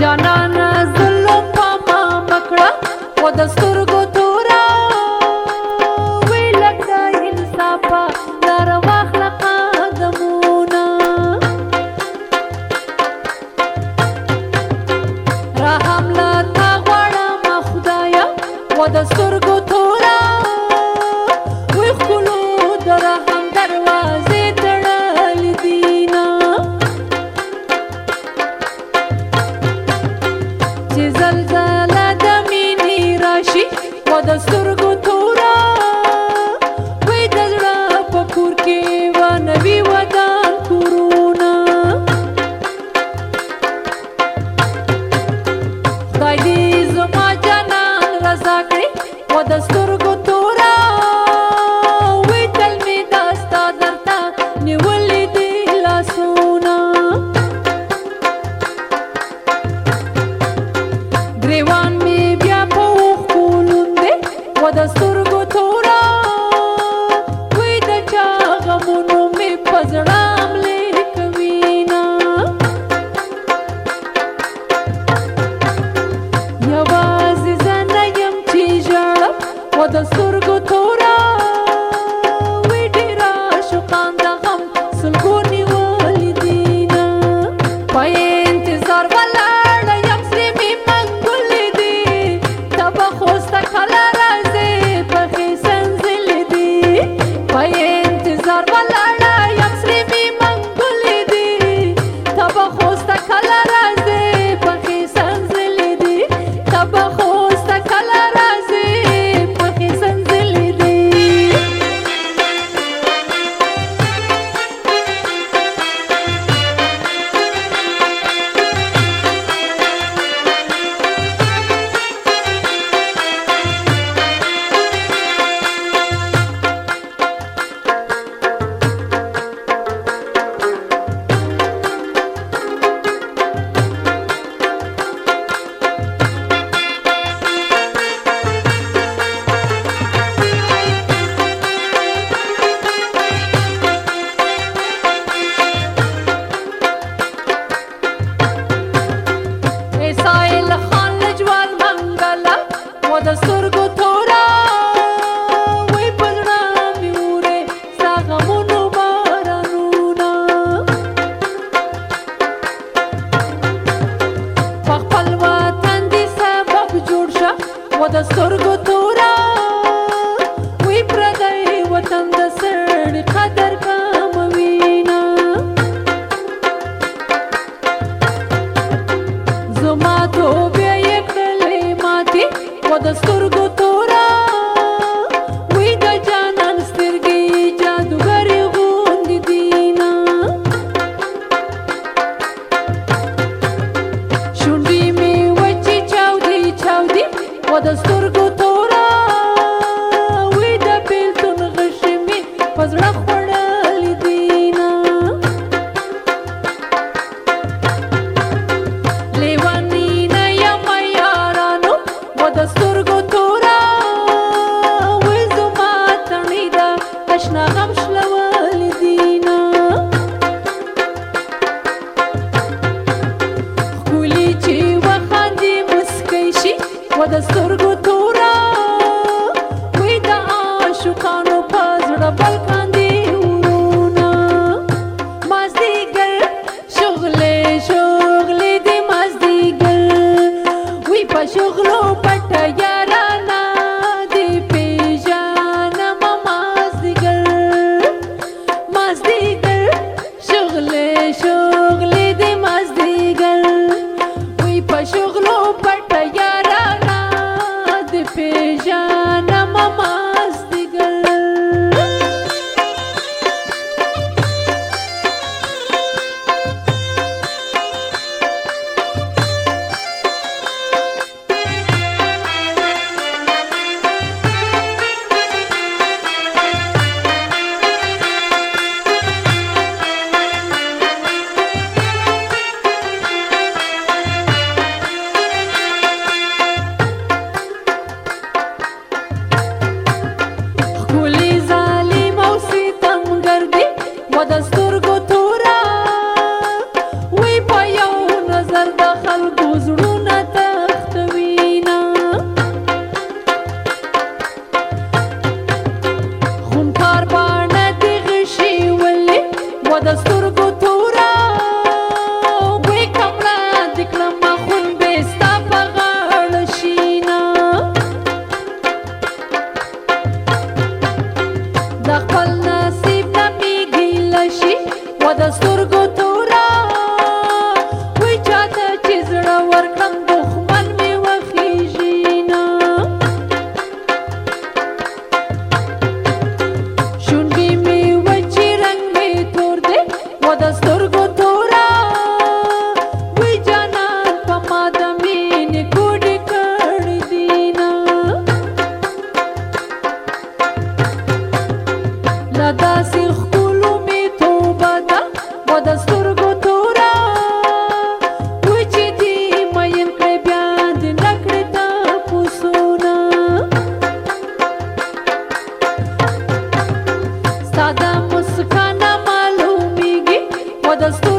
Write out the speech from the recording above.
جانانا ظلم پاما مکړه و د سترګو تورا وی لکه انصافه لار واخله قدمونه رحم له تا غواړم خدایه و د سترګو تورا وی ښکلو د رحم دروازې تړلې دینه چې زلزله د مینې راشي و د سترګو تورا وی د زړه په کور کې و نوي ودان کورونه خدای دې زما جانان رضا کړي و د سترګو تورا وی تل مې دا ستا درته نیولې دي لاسونه ګریوان مې بیا په اوښکو لوند دی و د سترګو تورا وی د چا غمونو مې په زړه حملې کوینه یوازې زه نه یم چې ژاړم و د سترګو تورا وی ډېر عاشقان د غم سلګو نیولي دینه په انتظار ولاړه یم سرې مې منګولې دي ته به خوسته کله راځې پخې سنځلې دي په انتظار ولاړه یم سرې مې منګولې دي ته به خوسته کله راځې پخې سنځلې دي ته به خوسته کله راځې پخې سنځلې دي سایل خان لجوال منګلا و د سترګو تورا وی په زړه مې اورې ستا غمونو بارانونه په خپل وطن دې سبب جوړ شه و د سترګو تورا وی پردی وطن د سړي قدر کموینه زما توبې یې کړلې ماتې و د سترګو تورا وی د جانان سترګې جادوګرې غوندې دینه شونډې مې وچې چاودې چاودې و د سترګو تورا وی د بېلتون غشې مې په زړه خوړلې دینه لیوانی نه یم یارانو و د سترګو تورا وی زما تڼۍ ده اشنا غم شلولې دینه ښکلي چې وخاندي مسکی شي و د سترګو تورا وی د عاشقانو په زړه بل کاندي ورونه مازدیګر شغلې شغلې دې مازدیګر وی په شغلو پټه یارانه دې پیژنم مازدیګر مازدیګر شغلې شغلې دې مازدیګر وی په شغلو پټه یارانه دې پیژنم مازدیګر د سترګو توره وې کمړه د کړمه خون بې ستا په غاړه شینه د خپل نصیب نه مې ګیله شي و د سترګو توره وې چاته چې زړه ورکړم دښمن مې وخیژي نه شونډې مې وچې رنګ مې تور دی و د سترګو توره وې جانان په ما د مینې کوډې کړې دي نه له داسې ښکلو مې توبه ده و د سترګو توره وې چې دې مین کړې بیا دې نه کړې تپوسونه ستا د مسکا نه معلومیږي و د سترګو